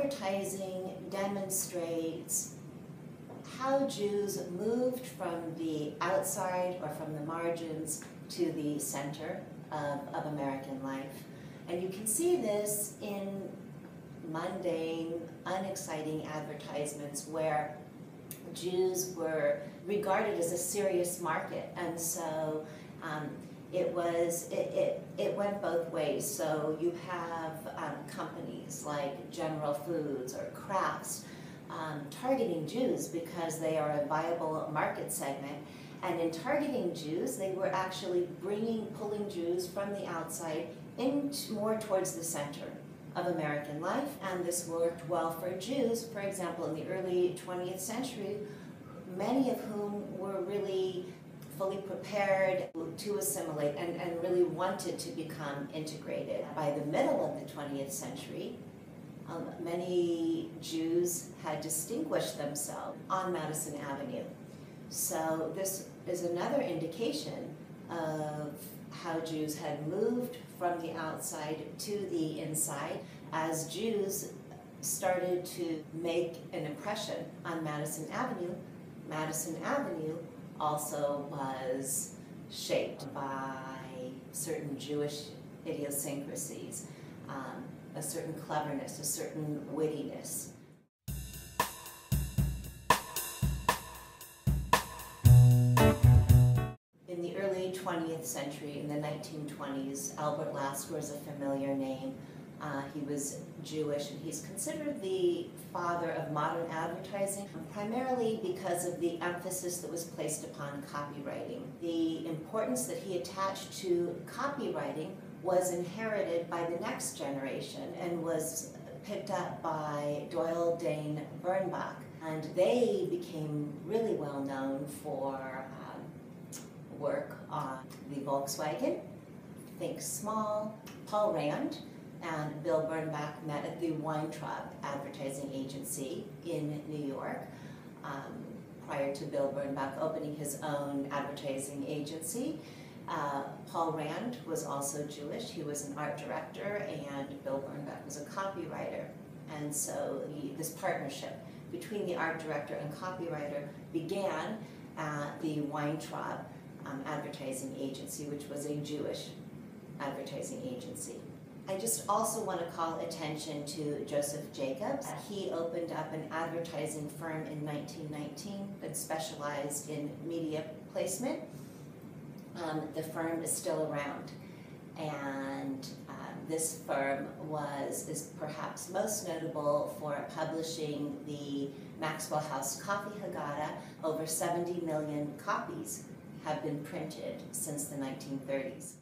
advertising demonstrates how Jews moved from the outside or from the margins to the center of American life. And you can see this in mundane, unexciting advertisements where Jews were regarded as a serious market, and so it went both ways. So you have companies like General Foods or Crafts targeting Jews because they are a viable market segment, and in targeting Jews, they were actually pulling Jews from the outside more towards the center of American life, and this worked well for Jews. For example, in the early 20th century, many of whom were really fully prepared to assimilate and really wanted to become integrated. By the middle of the 20th century, many Jews had distinguished themselves on Madison Avenue. So this is another indication of how Jews had moved from the outside to the inside as Jews started to make an impression on Madison Avenue. Madison Avenue also was shaped by certain Jewish idiosyncrasies, a certain cleverness, a certain wittiness. In the early 20th century, in the 1920s, Albert Lasker is a familiar name. He was Jewish, and he's considered the father of modern advertising, primarily because of the emphasis that was placed upon copywriting. The importance that he attached to copywriting was inherited by the next generation and was picked up by Doyle Dane Bernbach. And they became really well known for work on the Volkswagen, Think Small, Paul Rand, and Bill Bernbach met at the Weintraub advertising agency in New York prior to Bill Bernbach opening his own advertising agency. Paul Rand was also Jewish. He was an art director, and Bill Bernbach was a copywriter. And so this partnership between the art director and copywriter began at the Weintraub advertising agency, which was a Jewish advertising agency. I just also want to call attention to Joseph Jacobs. He opened up an advertising firm in 1919 that specialized in media placement. The firm is still around, and this firm is perhaps most notable for publishing the Maxwell House Coffee Haggadah. Over 70 million copies have been printed since the 1930s.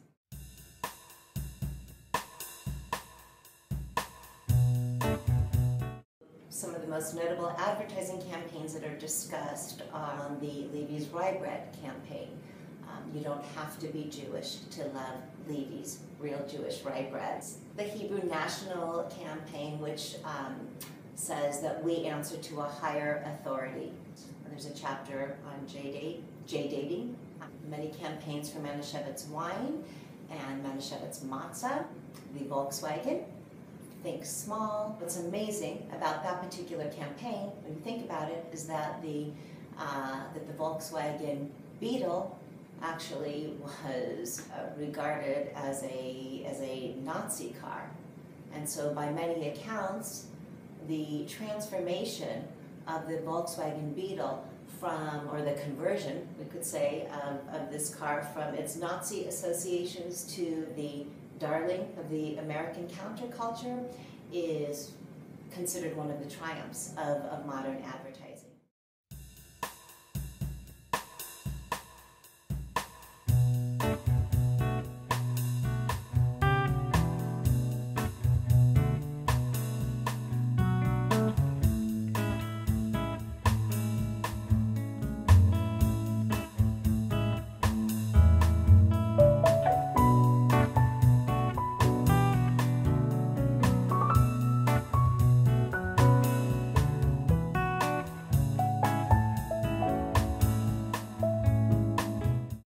Some of the most notable advertising campaigns that are discussed are on the Levy's Rye Bread campaign. You don't have to be Jewish to love Levy's real Jewish rye breads. The Hebrew National campaign, which says that we answer to a higher authority. There's a chapter on J-dating. Many campaigns for Manischewitz wine and Manischewitz matzah, the Volkswagen, Think Small. What's amazing about that particular campaign, when you think about it, is that the Volkswagen Beetle actually was regarded as a Nazi car. And so by many accounts, the transformation of the Volkswagen Beetle or the conversion, we could say, of this car from its Nazi associations to the darling of the American counterculture is considered one of the triumphs of modern advertising.